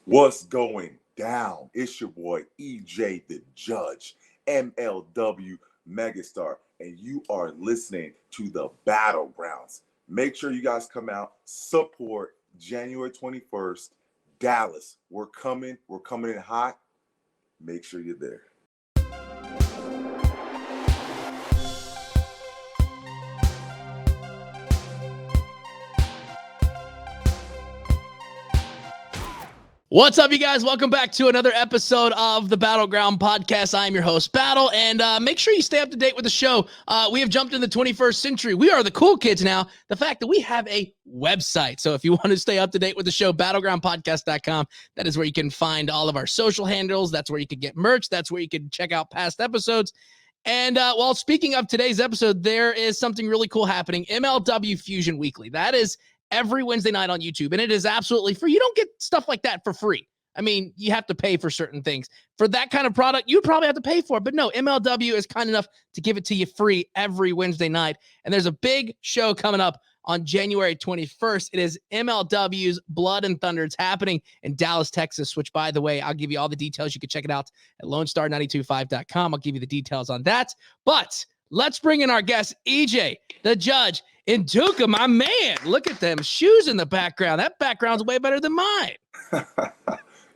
What's going down? It's your boy EJ the Judge, MLW Megastar, and you are listening to the Battlegrounds. Make sure you guys come out, support January 21st, Dallas. We're coming in hot. Make sure you're there. What's up, you guys? Welcome back to another episode of the Battleground Podcast. I'm your host, Battle, and make sure you stay up to date with the show. We have jumped in the 21st century. We are the cool kids now. The fact that we have a website. So if you want to stay up to date with the show, battlegroundpodcast.com. That is where you can find all of our social handles. That's where you can get merch. That's where you can check out past episodes. And while speaking of today's episode, there is something really cool happening. MLW Fusion Weekly. That is every Wednesday night on YouTube, and it is absolutely free. You don't get stuff like that for free. I mean, you have to pay for certain things. For that kind of product, you'd probably have to pay for it, but no, MLW is kind enough to give it to you free every Wednesday night, and there's a big show coming up on January 21st. It is MLW's Blood and Thunder. It's happening in Dallas, Texas, which, by the way, I'll give you all the details. You can check it out at LoneStar925.com. I'll give you the details on that, but let's bring in our guest, EJ, the Judge Nduka, my man. Look at them shoes in the background. That background's way better than mine.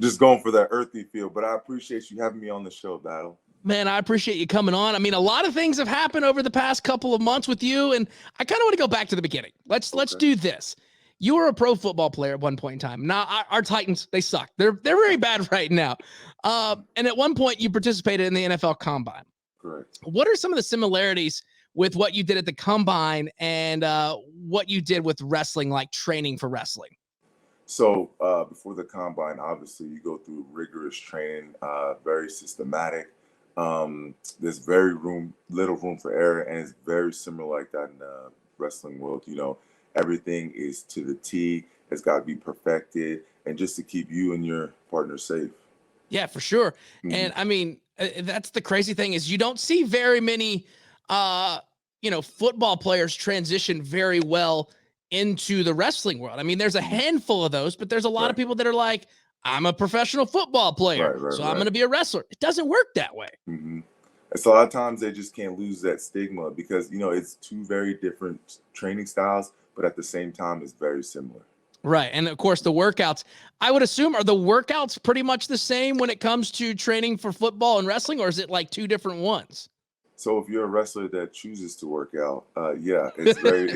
Just going for that earthy feel, but I appreciate you having me on the show, Battle. Man, I appreciate you coming on. I mean, a lot of things have happened over the past couple of months with you, and I kind of want to go back to the beginning. Let's do this. You were a pro football player at one point in time. Now, our Titans, they suck. They're very bad right now. And at one point, you participated in the NFL Combine. Correct. What are some of the similarities with what you did at the Combine and what you did with wrestling, like training for wrestling? So before the Combine, obviously you go through rigorous training, very systematic. There's little room for error, and it's very similar like that in the wrestling world. You know, everything is to the T. It's got to be perfected, and just to keep you and your partner safe. Yeah, for sure. Mm-hmm. And I mean, that's the crazy thing is you don't see very many football players transition very well into the wrestling world. I mean, there's a handful of those, but there's a lot of people that are like, I'm a professional football player, so I'm going to be a wrestler. It doesn't work that way. Mm-hmm. It's a lot of times they just can't lose that stigma because, you know, it's two very different training styles, but at the same time, it's very similar. Right. And of course, the workouts, I would assume, are the workouts pretty much the same when it comes to training for football and wrestling, or is it like two different ones? So if you're a wrestler that chooses to work out, it's very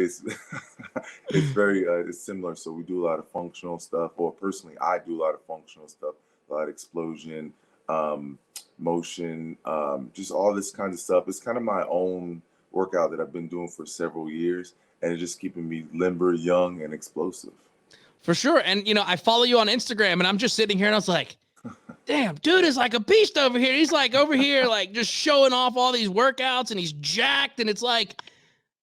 it's similar. So we do a lot of functional stuff, or personally, I do a lot of functional stuff, a lot of explosion, motion, just all this kind of stuff. It's kind of my own workout that I've been doing for several years, and it's just keeping me limber, young, and explosive. For sure. And, you know, I follow you on Instagram, and I'm just sitting here, and I was like, damn, dude is like a beast over here. He's like over here, like just showing off all these workouts, and he's jacked. And it's like,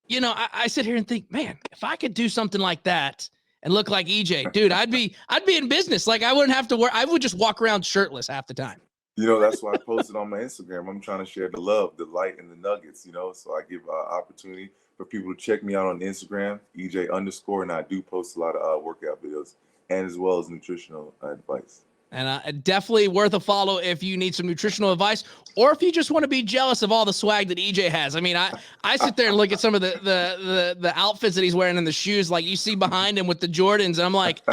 you know, I sit here and think, man, if I could do something like that and look like EJ, dude, I'd be in business. Like I wouldn't have to work. I would just walk around shirtless half the time. You know, that's why I posted on my Instagram. I'm trying to share the love, the light, and the nuggets, you know, so I give opportunity for people to check me out on Instagram, EJ_, and I do post a lot of workout videos and as well as nutritional advice. And definitely worth a follow if you need some nutritional advice, or if you just want to be jealous of all the swag that EJ has. I mean, I sit there and look at some of the outfits that he's wearing and the shoes, like you see behind him with the Jordans, and I'm like,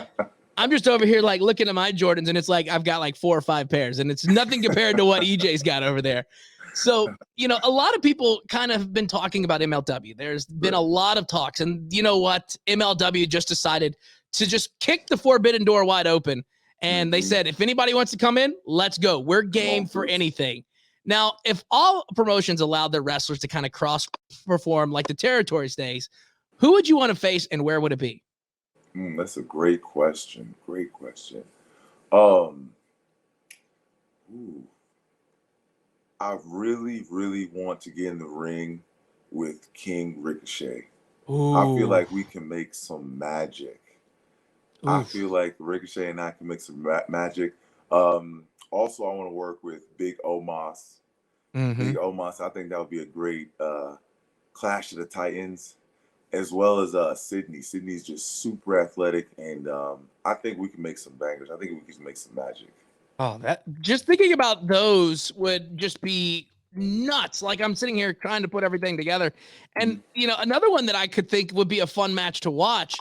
I'm just over here like looking at my Jordans, and it's like I've got like 4 or 5 pairs, and it's nothing compared to what EJ's got over there. So, you know, a lot of people kind of been talking about MLW. There's been a lot of talks, and you know what? MLW just decided to just kick the forbidden door wide open. And they said, if anybody wants to come in, let's go. We're game for anything. Now, if all promotions allowed their wrestlers to kind of cross-perform like the territory days, who would you want to face and where would it be? That's a great question. Great question. I really, really want to get in the ring with King Ricochet. Ooh. I feel like we can make some magic. Oof. I feel like Ricochet and I can make some magic. Also, I want to work with Big Omos. Mm-hmm. Big Omos, I think that would be a great Clash of the Titans. as well as Sydney. Sydney's just super athletic, and I think we can make some bangers. I think we can make some magic. Oh, that just thinking about those would just be nuts. Like I'm sitting here trying to put everything together. And, Mhm. another one that I could think would be a fun match to watch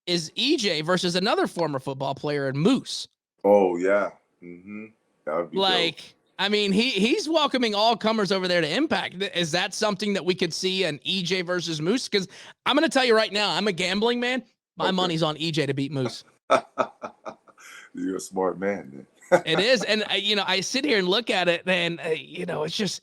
is EJ versus another former football player in Moose. Oh yeah, hmm that would be dope. Like, I mean, he's welcoming all comers over there to Impact. Is that something that we could see an EJ versus Moose? Because I'm going to tell you right now, I'm a gambling man. My Okay, money's on EJ to beat Moose. you're a smart man, then. It is. And, I sit here and look at it and, it's just,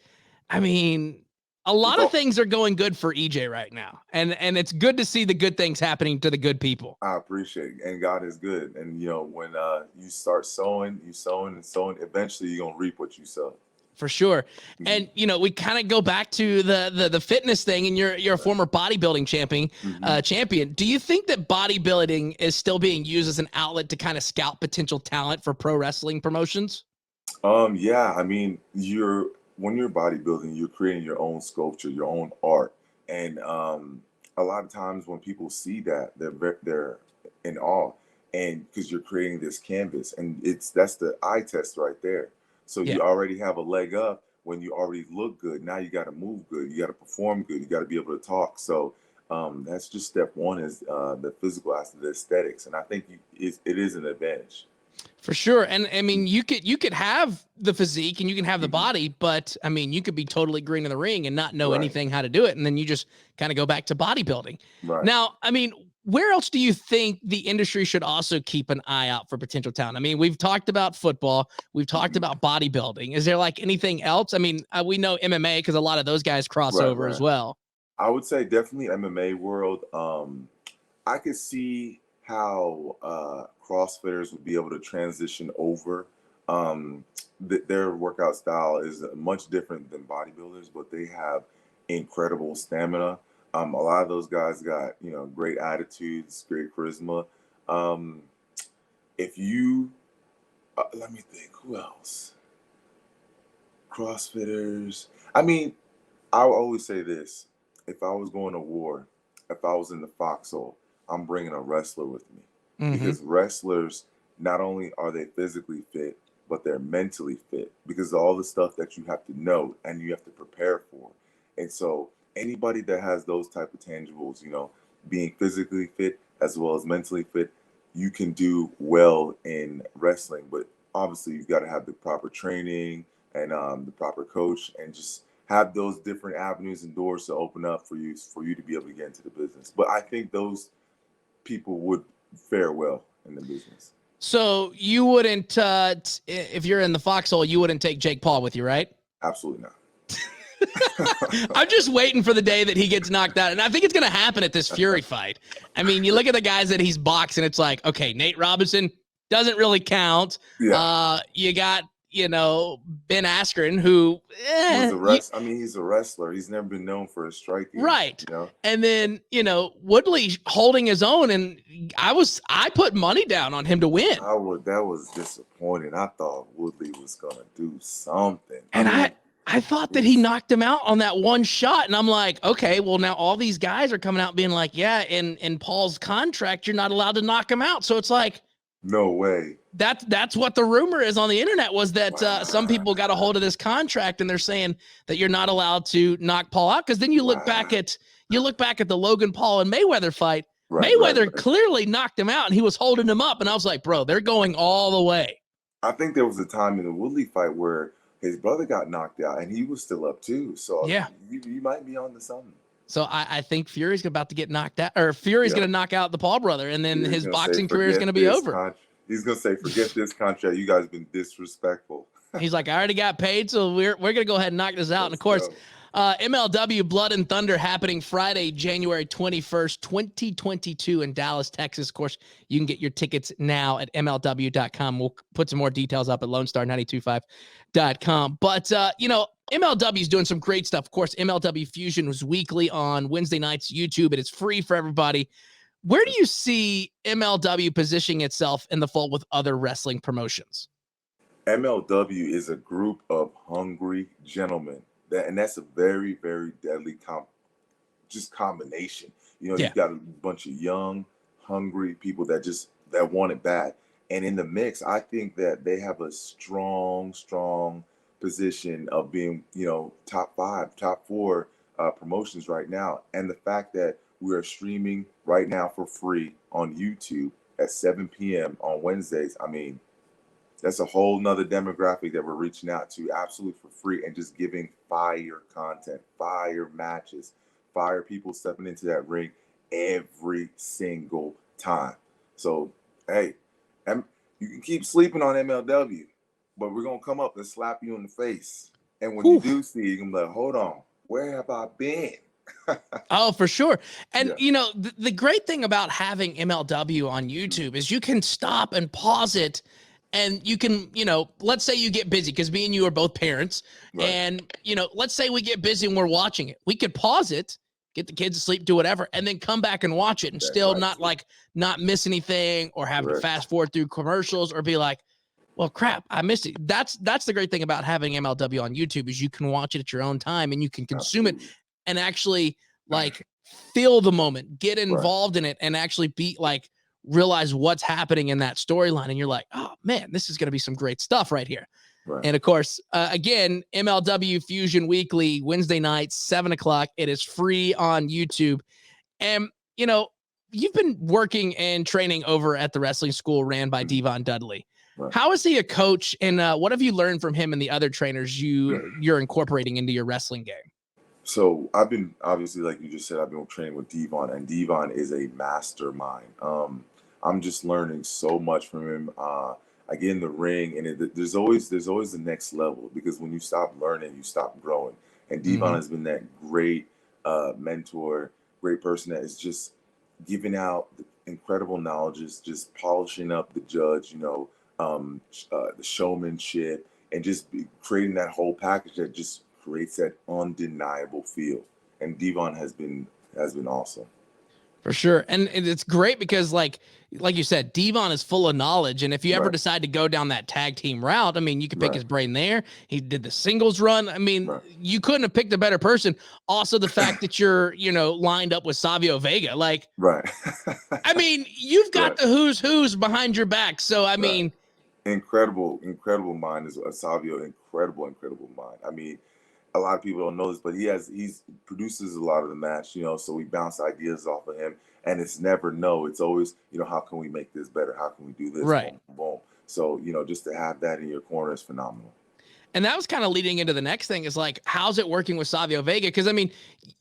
I mean, a It's lot of all, things are going good for EJ right now. And it's good to see the good things happening to the good people. I appreciate it. And God is good. And when you start sowing, you sowing and sowing, eventually you're gonna reap what you sow. For sure. Mhm. And we kind of go back to the fitness thing, and you're a former bodybuilding Mhm. champion. Do you think that bodybuilding is still being used as an outlet to kind of scout potential talent for pro wrestling promotions? Yeah, I mean, when you're bodybuilding, you're creating your own sculpture, your own art, and a lot of times when people see that, they're in awe, and because you're creating this canvas, and that's the eye test right there. So Yeah. you already have a leg up when you already look good. Now you got to move good, you got to perform good, you got to be able to talk. So that's just step one is the physical aspect, the aesthetics, and I think it is an advantage. For sure. And I mean, you could have the physique and you can have the Mhm. body, but I mean, you could be totally green in the ring and not know Right, anything how to do it. And then you just kind of go back to bodybuilding. right. Now, I mean, where else do you think the industry should also keep an eye out for potential talent? I mean, we've talked about football, we've talked Mhm. about bodybuilding. Is there like anything else? I mean, we know MMA because a lot of those guys cross Right, over as right. well. I would say definitely MMA world. I could see how CrossFitters would be able to transition over. Um, their workout style is much different than bodybuilders, but they have incredible stamina. A lot of those guys got great attitudes, great charisma. Um, if you let me think, who else? CrossFitters. I mean, I'll always say this: if I was going to war, if I was in the foxhole, I'm bringing a wrestler with me Hmm. because wrestlers not only are they physically fit, but they're mentally fit because of all the stuff that you have to know and you have to prepare for. And so anybody that has those type of tangibles, being physically fit as well as mentally fit, you can do well in wrestling. But obviously, you've got to have the proper training and the proper coach, and just have those different avenues and doors to open up for you to be able to get into the business. But I think those people would fare well in the business. So you wouldn't, if you're in the foxhole, you wouldn't take Jake Paul with you, right? Absolutely not. I'm just waiting for the day that he gets knocked out. And I think it's going to happen at this Fury fight. I mean, you look at the guys that he's boxing, it's like, okay, Nate Robinson doesn't really count. Yeah, You got, Ben Askren, who, was a I mean, he's a wrestler. He's never been known for his striking. right. And then, Woodley holding his own. And I put money down on him to win. That was disappointing. I thought Woodley was gonna do something. I And mean, I thought that he he's knocked him out on that one shot. And I'm like, okay, well, now all these guys are coming out being like, yeah, in Paul's contract, you're not allowed to knock him out. So it's like, no way. that's what the rumor is on the internet was that some Wow. people got a hold of this contract and they're saying that you're not allowed to knock Paul out. Cause then Wow. you look back at the Logan Paul and Mayweather fight. Right, right, Mayweather right. clearly knocked him out and he was holding him up. And I was like, bro, they're going all the way. I think there was a time in the Woodley fight where his brother got knocked out and he was still up too. So Yeah. you might be on to something. So I think Fury's about to get knocked out, or Fury's Yeah. going to knock out the Paul brother, and then He's his gonna say, boxing career is going forget to be this over. He's gonna say, forget this contract. You guys been disrespectful. He's like, I already got paid, so we're going to go ahead and knock this out. And of Let's course, go. MLW Blood and Thunder happening Friday, January 21st, 2022 in Dallas, Texas. Of course, you can get your tickets now at MLW.com. We'll put some more details up at LoneStar925.com. But, MLW is doing some great stuff. Of course, MLW Fusion was weekly on Wednesday nights, YouTube, and it's free for everybody. Where do you see MLW positioning itself in the fold with other wrestling promotions? MLW is a group of hungry gentlemen. And that's a very, very deadly just combination. You know, Yeah. you've got a bunch of young, hungry people that want it bad. And in the mix, I think that they have a strong position of being, you know, top 5, top 4 promotions right now. And the fact that we are streaming right now for free on YouTube at 7 p.m. on Wednesdays, I mean, that's a whole nother demographic that we're reaching out to absolutely for free and just giving fire content, fire matches, fire people stepping into that ring every single time. So, hey, you can keep sleeping on MLW, but we're going to come up and slap you in the face. And when you do see it, you're going to be like, hold on, where have I been? Oh, for sure. And, Yeah. you know, the great thing about having MLW on YouTube is you can stop and pause it. And you can, you know, let's say you get busy, because me and you are both parents. Right. And, you know, let's say we get busy and we're watching it. We could pause it, get the kids to sleep, do whatever, and then come back and watch it and still not miss anything, or have to fast forward through commercials or be like, well, crap, I missed it. That's the great thing about having MLW on YouTube, is you can watch it at your own time and you can consume it and actually like feel the moment, get involved in it, and actually be like, realize what's happening in that storyline. And you're like, oh man, this is going to be some great stuff right here. Right. And of course, again, MLW Fusion Weekly, Wednesday nights, 7 o'clock. It is free on YouTube. And, you know, you've been working and training over at the wrestling school ran by D-Von Dudley. Right. How is he a coach? And what have you learned from him and the other trainers you're incorporating into your wrestling game? So I've been, obviously, like you just said, I've been training with D-Von, and D-Von is a mastermind. I'm just learning so much from him. I get in the ring, and there's always the next level, because when you stop learning, you stop growing. And D-Von has been that great mentor, great person that is just giving out the incredible knowledge, just polishing up the judge, you know, the showmanship, and just creating that whole package that just creates that undeniable feel. And D-Von has been awesome. For sure. And it's great because like you said, D-Von is full of knowledge. And if you ever decide to go down that tag team route, I mean, you could pick his brain there. He did the singles run. I mean, you couldn't have picked a better person. Also, the fact that you're, you know, lined up with Savio Vega, like, I mean, you've got the who's behind your back. So, I mean, incredible mind is Savio, incredible mind. I mean, a lot of people don't know this, but he produces a lot of the match, you know, so we bounce ideas off of him, and it's never no. It's always, you know, how can we make this better? How can we do this? Right. Boom, boom. So, you know, just to have that in your corner is phenomenal. And that was kind of leading into the next thing, is like, how's it working with Savio Vega? Because, I mean,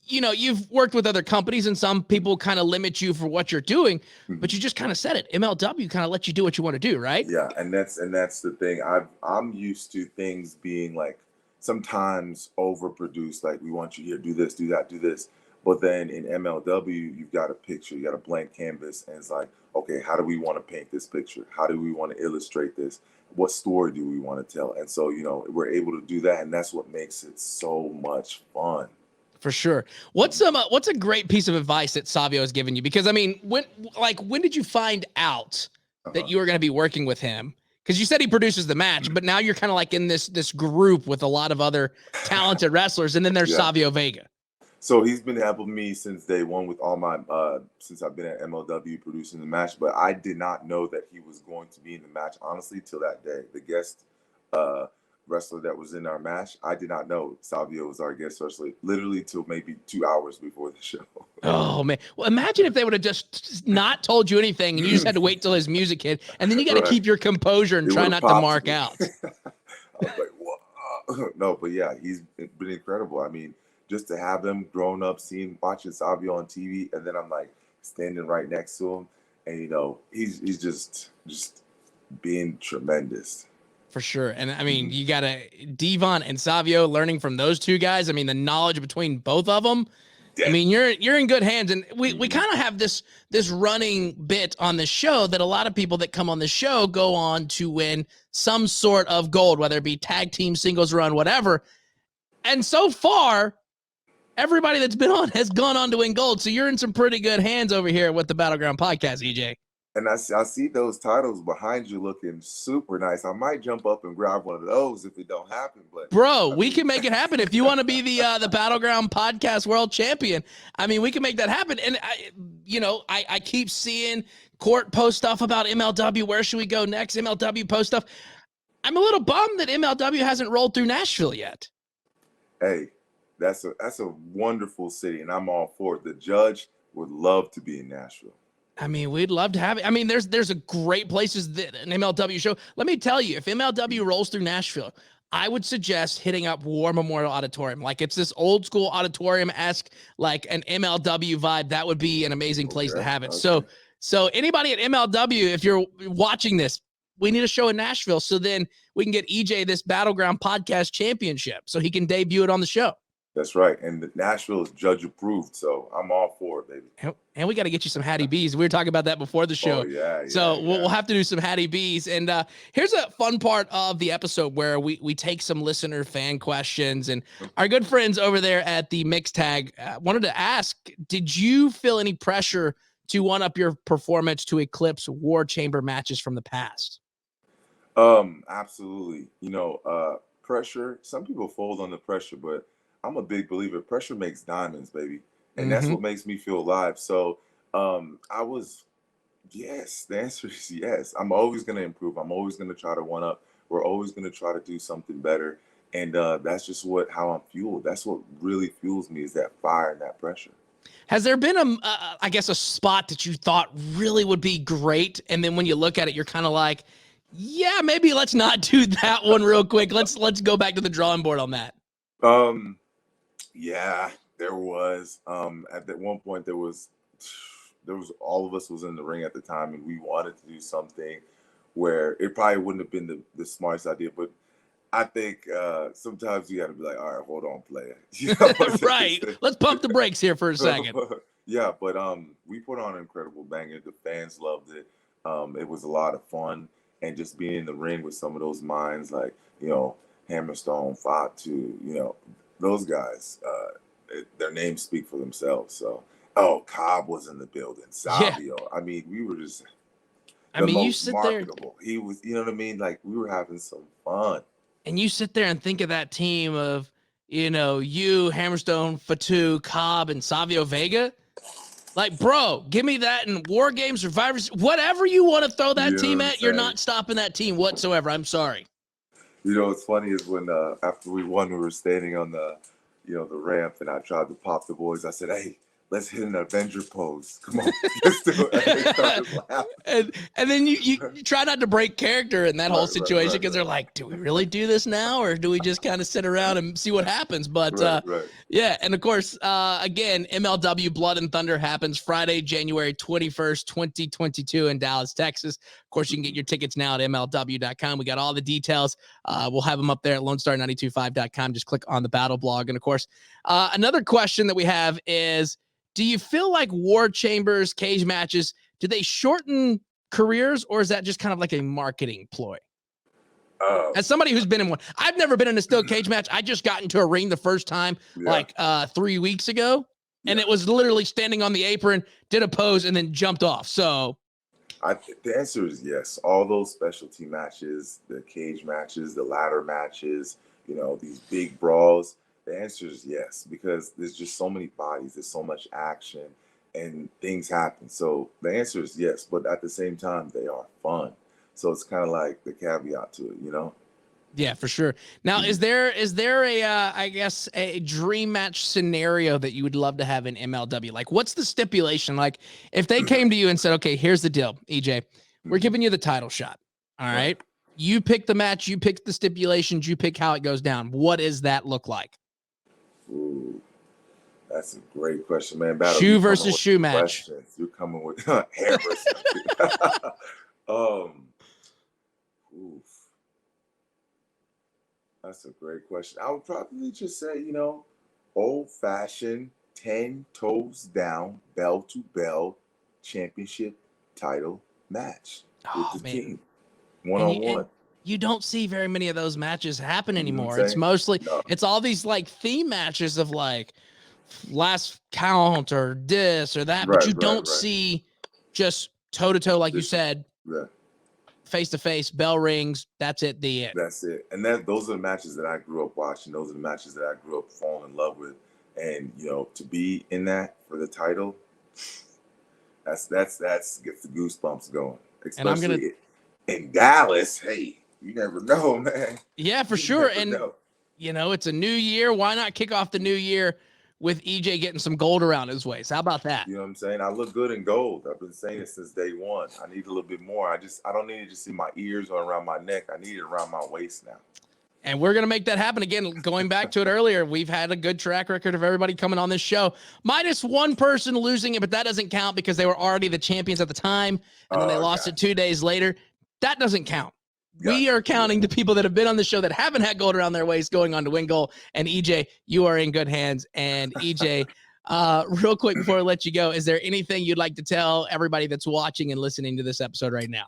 you know, you've worked with other companies and some people kind of limit you for what you're doing, but you just kind of said it. MLW kind of lets you do what you want to do, right? Yeah, and that's the thing. I'm used to things being like, sometimes overproduced, like, we want you here, do this, do that, do this. But then in MLW, you've got a picture, you got a blank canvas, and it's like, okay, how do we want to paint this picture? How do we want to illustrate this? What story do we want to tell? And so, you know, we're able to do that, and that's what makes it so much fun. For sure. What's a great piece of advice that Savio has given you? Because, I mean, when did you find out that you were going to be working with him? Because you said he produces the match, but now you're kind of like in this group with a lot of other talented wrestlers, and then there's Savio Vega. So he's been helping me since day one with all my since I've been at MLW producing the match. But I did not know that he was going to be in the match, honestly, till that day. The guest wrestler that was in our match, I did not know Savio was our guest wrestler, literally till maybe 2 hours before the show. Oh man! Well, imagine if they would have just not told you anything, and you just had to wait till his music hit, and then you got to keep your composure and try not to mark out. I was like, whoa. No, but yeah, he's been incredible. I mean, just to have him growing up, watching Savio on TV, and then I'm like standing right next to him, and you know, he's just being tremendous. For sure. And I mean, you got D-Von and Savio, learning from those two guys. I mean, the knowledge between both of them. I mean, you're in good hands. And we kind of have this running bit on the show that a lot of people that come on the show go on to win some sort of gold, whether it be tag team, singles run, whatever. And so far, everybody that's been on has gone on to win gold. So you're in some pretty good hands over here with the Battleground Podcast, EJ. And I see those titles behind you looking super nice. I might jump up and grab one of those if it don't happen. But Bro, I we mean, can make it happen. If you want to be the Battleground Podcast World Champion, I mean, we can make that happen. And I keep seeing Court post stuff about MLW. Where should we go next? MLW post stuff. I'm a little bummed that MLW hasn't rolled through Nashville yet. hey, that's a wonderful city, and I'm all for it. The Judge would love to be in Nashville. I mean, we'd love to have it. I mean, there's a great places that an MLW show. Let me tell you, if MLW rolls through Nashville, I would suggest hitting up War Memorial Auditorium. Like, it's this old school auditorium-esque, like an MLW vibe. That would be an amazing place to have it. Okay. So anybody at MLW, if you're watching this, we need a show in Nashville so then we can get EJ this Battleground Podcast Championship so he can debut it on the show. That's right. And Nashville is Judge approved, so I'm all for it, baby. And we got to get you some Hattie B's. We were talking about that before the show. Oh, yeah. So we'll have to do some Hattie B's. And here's a fun part of the episode where we take some listener fan questions. And our good friends over there at the Mix Tag wanted to ask, did you feel any pressure to one up your performance to eclipse War Chamber matches from the past? Absolutely. Pressure, some people fold under pressure, but I'm a big believer. Pressure makes diamonds, baby. And that's what makes me feel alive. So the answer is yes. I'm always going to improve. I'm always going to try to one up. We're always going to try to do something better. And that's just how I'm fueled. That's what really fuels me, is that fire and that pressure. Has there been a spot that you thought really would be great, and then when you look at it, you're kind of like, yeah, maybe let's not do that one real quick. Let's go back to the drawing board on that. Yeah, there was. At that one point, there was all of us was in the ring at the time, and we wanted to do something where it probably wouldn't have been the smartest idea, but I think sometimes you got to be like, all right, hold on, player. Right. Let's pump the brakes here for a second. Yeah, but we put on an incredible banger. The fans loved it. It was a lot of fun, and just being in the ring with some of those minds, like Hammerstone, Fatu, those guys, their names speak for themselves. So, Cobb was in the building. Savio. Yeah. I mean, we were just you sit marketable. There. He was, you know what I mean? Like, we were having some fun. And you sit there and think of that team of, you, Hammerstone, Fatu, Cobb, and Savio Vega. Like, bro, give me that in War Games, Survivors, whatever you want to throw that team at, you're not stopping that team whatsoever. I'm sorry. What's funny is when after we won, we were standing on the ramp, and I tried to pop the boys. I said, "Hey, let's hit an Avenger pose. Come on, let's do it." And they started laughing. And then you try not to break character in that whole situation because they're like, "Do we really do this now, or do we just kind of sit around and see what happens?" But yeah, and of course, again, MLW Blood and Thunder happens Friday, January 21st, 2022 in Dallas, Texas. Of course, you can get your tickets now at MLW.com. We got all the details. We'll have them up there at LoneStar925.com. Just click on the battle blog. And of course, another question that we have is, do you feel like War Chambers cage matches, do they shorten careers, or is that just kind of like a marketing ploy? As somebody who's been in one, I've never been in a steel cage match. I just got into a ring the first time, 3 weeks ago, and it was literally standing on the apron, did a pose, and then jumped off. So the answer is yes. All those specialty matches, the cage matches, the ladder matches, these big brawls, the answer is yes, because there's just so many bodies, there's so much action, and things happen. So the answer is yes, but at the same time, they are fun. So it's kind of like the caveat to it, Yeah, for sure. Now, is there a dream match scenario that you would love to have in MLW? Like, what's the stipulation? Like, if they came to you and said, okay, here's the deal, EJ, we're giving you the title shot. All right. You pick the match, you pick the stipulations, you pick how it goes down. What does that look like? Ooh, that's a great question, man. Shoe versus shoe match. You're coming with hair versus oof. That's a great question. I would probably just say, old-fashioned 10 toes down, bell to bell championship title match with the team, one-on-one. You don't see very many of those matches happen anymore. It's mostly it's all these like theme matches of like last count or this or that, but you don't see just toe to toe, like you said, Yeah. face to face, bell rings. That's it. The end. That's it. And those are the matches that I grew up watching. Those are the matches that I grew up falling in love with. And to be in that for the title, that's gets the goosebumps going. Especially in Dallas. Hey, you never know, man. Yeah, for sure. And it's a new year. Why not kick off the new year with EJ getting some gold around his waist? How about that? You know what I'm saying? I look good in gold. I've been saying it since day one. I need a little bit more. I don't need it just in my ears or around my neck. I need it around my waist now. And we're going to make that happen again. Going back to it earlier, we've had a good track record of everybody coming on this show. Minus one person losing it, but that doesn't count because they were already the champions at the time, and then they lost it 2 days later. That doesn't count. We are counting the people that have been on the show that haven't had gold around their waist going on to win gold. And EJ, you are in good hands. And EJ, real quick before I let you go, is there anything you'd like to tell everybody that's watching and listening to this episode right now?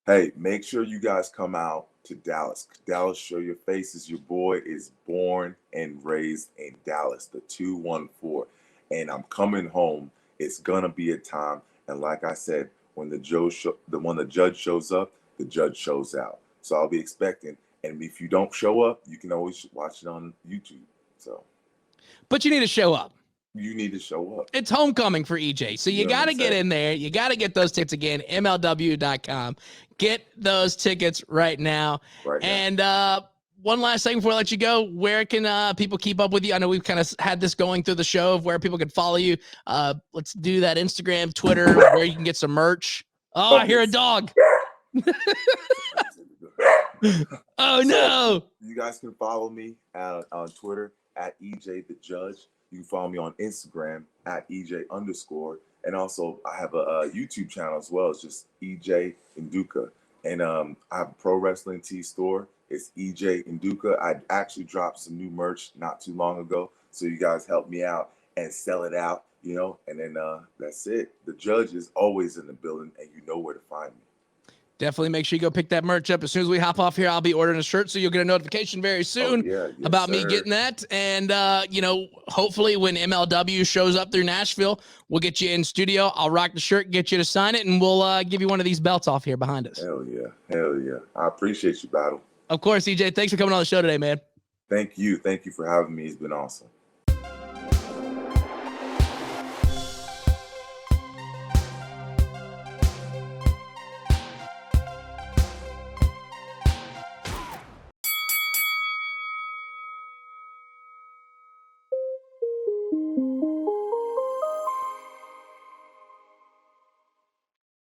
Hey, make sure you guys come out to Dallas. Dallas, show your faces. Your boy is born and raised in Dallas, the 214. And I'm coming home. It's going to be a time. And like I said, when the judge shows up, the judge shows out. So I'll be expecting. And if you don't show up, you can always watch it on YouTube. But you need to show up. You need to show up. It's homecoming for EJ. So you got to get in there. You got to get those tickets again. MLW.com. Get those tickets right now. And one last thing before I let you go, where can people keep up with you? I know we've kind of had this going through the show of where people can follow you. Let's do that. Instagram, Twitter, where you can get some merch. Oh, I hear a dog. Oh, no. You guys can follow me on Twitter at EJ the Judge. You can follow me on Instagram at EJ_. And also, I have a YouTube channel as well. It's just EJ Nduka. And I have a pro wrestling tee store. It's EJ Nduka. I actually dropped some new merch not too long ago. So you guys help me out and sell it out, and then that's it. The judge is always in the building, and you know where to find me. Definitely make sure you go pick that merch up. As soon as we hop off here, I'll be ordering a shirt, so you'll get a notification very soon about me getting that. And, hopefully when MLW shows up through Nashville, we'll get you in studio. I'll rock the shirt, get you to sign it, and we'll give you one of these belts off here behind us. Hell yeah. I appreciate you, Battle. Of course, EJ. Thanks for coming on the show today, man. Thank you for having me. It's been awesome.